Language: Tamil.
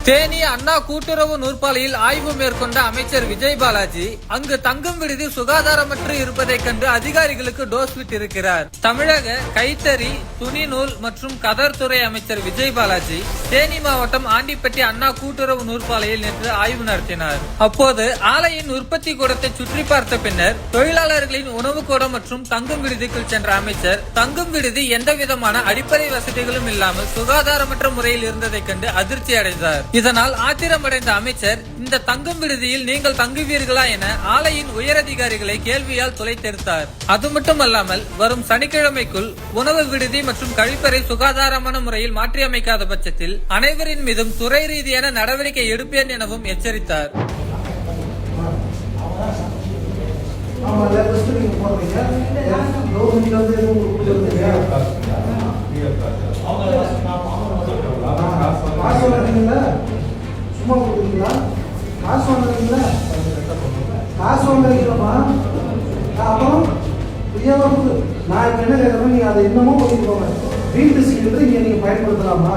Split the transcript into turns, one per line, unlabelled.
தேனி அண்ணா கூட்டுறவு நூற்பாலையில் ஆய்வு மேற்கொண்ட அமைச்சர் விஜய் பாலாஜி அங்கு தங்கும் விடுதி சுகாதாரமற்று இருப்பதைக் கண்டு அதிகாரிகளுக்கு டோஸ் விட்டிருக்கிறார். தமிழக கைத்தறி, துணிநூல் மற்றும் கதர் துறை அமைச்சர் விஜய் பாலாஜி தேனி மாவட்டம் ஆண்டிப்பட்டி அண்ணா கூட்டுறவு நூற்பாலையில் நேற்று ஆய்வு நடத்தினார். அப்போது ஆலையின் உற்பத்தி கூடத்தை சுற்றி பார்த்த பின்னர் தொழிலாளர்களின் உணவு கூடம் மற்றும் தங்கும் விடுதிக்குள் சென்ற அமைச்சர் தங்கும் விடுதி எந்தவிதமான அடிப்படை வசதிகளும் இல்லாமல் சுகாதாரமற்ற முறையில் இருந்ததைக் கண்டு அதிர்ச்சி அடைந்தார். இதனால் ஆத்திரமடைந்த அமைச்சர், இந்த தங்கும் விடுதியில் நீங்கள் தங்குவீர்களா என ஆலையின் உயரதிகாரிகளை கேள்வியால் துளைத்தெடுத்தார். அது மட்டுமல்லாமல் வரும் சனிக்கிழமைக்குள் உணவு விடுதி மற்றும் கழிப்பறை சுகாதாரமான முறையில் மாற்றியமைக்காத பட்சத்தில் அனைவரின் மீதும் துறை ரீதியான நடவடிக்கை எடுப்பேன் எனவும் எச்சரித்தார்.
சும்மா கொடுக்குறீங்களா? காசு வாங்குறீங்களா? காசு வாங்குறீங்களா? அப்புறம் நான் என்ன கேட்கறேன், நீங்க அதை இன்னமும் பண்ணிட்டு போங்க. வீட்டு சிலிண்டர் நீங்க பயன்படுத்தலாமா?